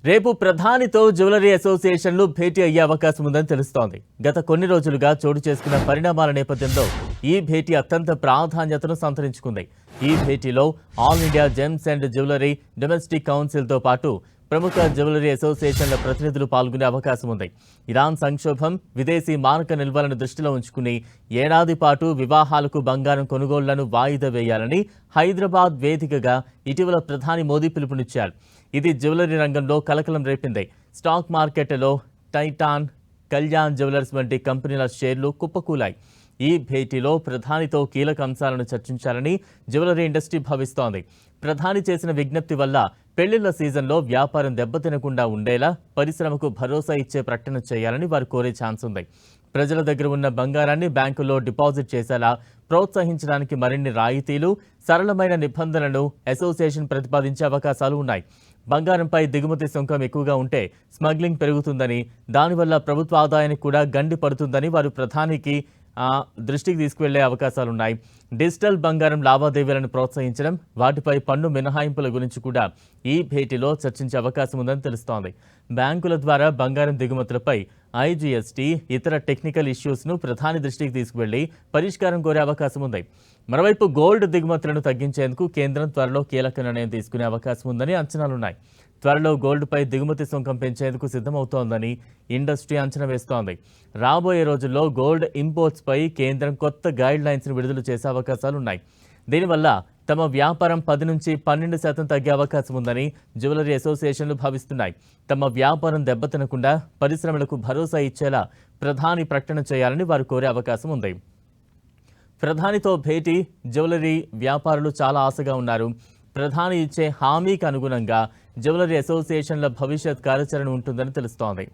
రేపు ప్రధానితో జ్యువెలరీ అసోసియేషన్లు భేటీ అయ్యే అవకాశం ఉందని తెలుస్తోంది. గత కొన్ని రోజులుగా చోటు చేసుకున్న పరిణామాల నేపథ్యంలో ఈ భేటీ అత్యంత ప్రాధాన్యతను సంతరించుకుంది. ఈ భేటీలో all India gems and jewellery domestic కౌన్సిల్తో పాటు ప్రముఖ జ్యువెలరీ అసోసియేషన్ల ప్రతినిధులు పాల్గొనే అవకాశం ఉంది. ఇరాన్ సంక్షోభం, విదేశీ మారక నిల్వలను దృష్టిలో ఉంచుకుని ఏడాది పాటు వివాహాలకు బంగారం కొనుగోళ్లను వాయిదా వేయాలని హైదరాబాద్ వేదికగా ఇటీవల ప్రధాని మోదీ పిలుపునిచ్చారు. ఇది జ్యువెలరీ రంగంలో కలకలం రేపింది. స్టాక్ మార్కెట్లో టైటాన్, కళ్యాణ్ జ్యువెలర్స్ వంటి కంపెనీల షేర్లు కుప్పకూలాయి. ఈ భేటీలో ప్రధానితో కీలక అంశాలను చర్చించాలని జ్యువెలరీ ఇండస్ట్రీ భావిస్తోంది. ప్రధాని చేసిన విజ్ఞప్తి వల్ల పెళ్లిళ్ల సీజన్లో వ్యాపారం దెబ్బతినకుండా ఉండేలా పరిశ్రమకు భరోసా ఇచ్చే ప్రకటన చేయాలని వారు కోరే ఛాన్స్ ఉంది. ప్రజల దగ్గర ఉన్న బంగారాన్ని బ్యాంకుల్లో డిపాజిట్ చేసేలా ప్రోత్సహించడానికి మరిన్ని రాయితీలు, సరళమైన నిబంధనలను అసోసియేషన్ ప్రతిపాదించే అవకాశాలు ఉన్నాయి. బంగారంపై దిగుమతి సుంకం ఎక్కువగా ఉంటే స్మగ్లింగ్ పెరుగుతుందని, దానివల్ల ప్రభుత్వ ఆదాయానికి కూడా గండి పడుతుందని వారు ప్రధానికి దృష్టికి తీసుకువెళ్లే అవకాశాలున్నాయి. డిజిటల్ బంగారం లావాదేవీలను ప్రోత్సహించడం, వాటిపై పన్ను మినహాయింపుల గురించి కూడా ఈ భేటీలో చర్చించే అవకాశం ఉందని తెలుస్తోంది. బ్యాంకుల ద్వారా బంగారం దిగుమతులపై ఐజీఎస్టీ, ఇతర టెక్నికల్ ఇష్యూస్ను ప్రధాని దృష్టికి తీసుకువెళ్లి పరిష్కారం కోరే అవకాశం ఉంది. మరోవైపు గోల్డ్ దిగుమతులను తగ్గించేందుకు కేంద్రం త్వరలో కీలక నిర్ణయం తీసుకునే అవకాశం ఉందని అంచనాలున్నాయి. త్వరలో గోల్డ్పై దిగుమతి సుంకం పెంచేందుకు సిద్ధమవుతోందని ఇండస్ట్రీ అంచనా వేస్తోంది. రాబోయే రోజుల్లో గోల్డ్ ఇంపోర్ట్స్పై కేంద్రం కొత్త గైడ్ లైన్స్ను విడుదల చేసే అవకాశాలున్నాయి. దీనివల్ల తమ వ్యాపారం 10 నుంచి 12% తగ్గే అవకాశం ఉందని జ్యువెలరీ అసోసియేషన్లు భావిస్తున్నాయి. తమ వ్యాపారం దెబ్బతినకుండా పరిశ్రమలకు భరోసా ఇచ్చేలా ప్రధాని ప్రకటన చేయాలని వారు కోరే అవకాశం ఉంది. ప్రధానితో భేటీ జ్యువెలరీ వ్యాపారులు చాలా ఆశగా ఉన్నారు. ప్రధాని ఇచ్చే హామీకి అనుగుణంగా జ్యువెలరీ అసోసియేషన్ల భవిష్యత్ కార్యాచరణ ఉంటుందని తెలుస్తోంది.